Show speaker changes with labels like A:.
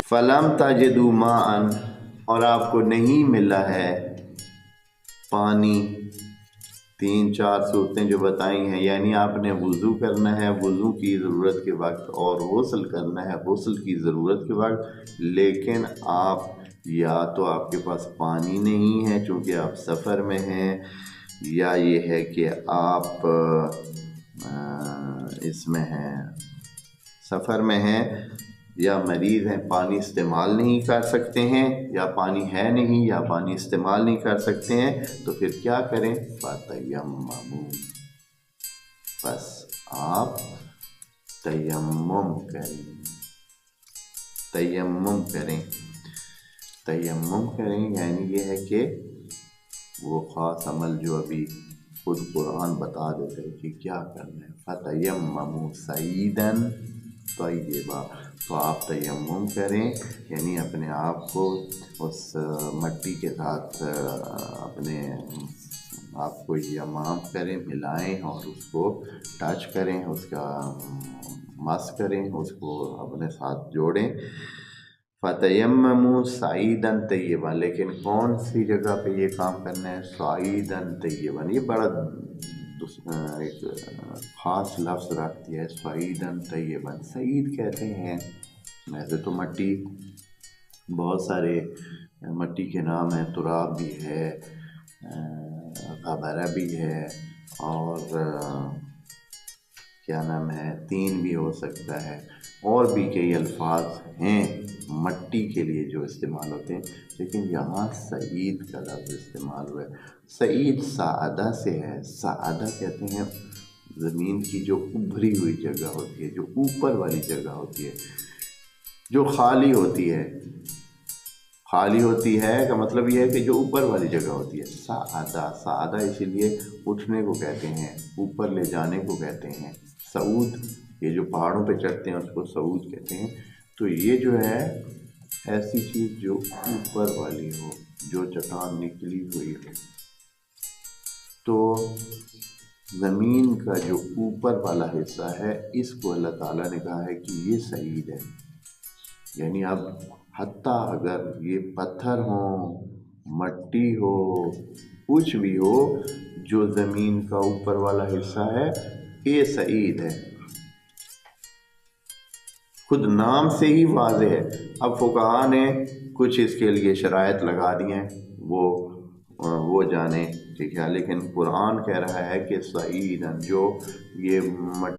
A: Film تجدوا ماءً، اور آپ کو نہیں ملا ہے پانی. 3-4 صورتیں جو بتائی ہیں، یعنی آپ نے وضو کرنا ہے وضو کی ضرورت کے وقت، اور غسل کرنا ہے غسل کی ضرورت کے وقت، لیکن آپ یا تو آپ کے پاس پانی نہیں ہے چونکہ آپ سفر میں ہیں، یا یہ ہے کہ آپ اس میں ہیں سفر میں ہیں، یا مریض ہیں، پانی استعمال نہیں کر سکتے ہیں، یا پانی ہے نہیں یا پانی استعمال نہیں کر سکتے ہیں، تو پھر کیا کریں؟ فَتَيَمَّمُوا، بس آپ تیمم کریں. تیمم کریں تیمم کریں یعنی یہ ہے کہ وہ خاص عمل جو ابھی خود قرآن بتا دیتا ہے کہ کیا کرنا ہے. فَتَيَمَّمُوا صَعِيدًا طَيِّبًا، تو آپ تیمم کریں، یعنی اپنے آپ کو اس مٹی کے ساتھ اپنے آپ کو یمام کریں، ملائیں اور اس کو ٹچ کریں، اس کا مس کریں، اس کو اپنے ساتھ جوڑیں. فَتَيَمَّمُوا صَعِيدًا طَيِّبًا، لیکن کون سی جگہ پہ یہ کام کرنا ہے؟ صَعِيدًا طَيِّبًا، یہ بڑا ایک خاص لفظ رکھ دیا ہے. صَعِيدًا طَيِّبًا، سعید کہتے ہیں ویسے تو مٹی بہت سارے مٹی کے نام ہیں، تراب بھی ہے، غبرہ بھی ہے، اور کیا نام ہے، تین بھی ہو سکتا ہے، اور بھی کئی الفاظ ہیں مٹی کے لیے جو استعمال ہوتے ہیں، لیکن یہاں سعید کا لفظ استعمال ہوا ہے. سعید سعدہ سے ہے. سعدہ کہتے ہیں زمین کی جو ابھری ہوئی جگہ ہوتی ہے، جو اوپر والی جگہ ہوتی ہے، جو خالی ہوتی ہے. خالی ہوتی ہے کا مطلب یہ ہے کہ جو اوپر والی جگہ ہوتی ہے. سعدہ، سعدہ اسی لیے اٹھنے کو کہتے ہیں، اوپر لے جانے کو کہتے ہیں. صعود، یہ جو پہاڑوں پہ چڑھتے ہیں اس کو صعود کہتے ہیں. تو یہ جو ہے ایسی چیز جو اوپر والی ہو، جو چٹان نکلی ہوئی ہو. تو زمین کا جو اوپر والا حصہ ہے اس کو اللہ تعالیٰ نے کہا ہے کہ یہ سعید ہے. یعنی اب حتیٰ اگر یہ پتھر ہوں، مٹی ہو، کچھ بھی ہو، جو زمین کا اوپر والا حصہ ہے یہ سعید ہے. خود نام سے ہی واضح ہے. اب فقہاء نے کچھ اس کے لیے شرائط لگا دی ہیں، وہ جانے ٹھیک ہے، لیکن قرآن کہہ رہا ہے کہ سعیداً، جو یہ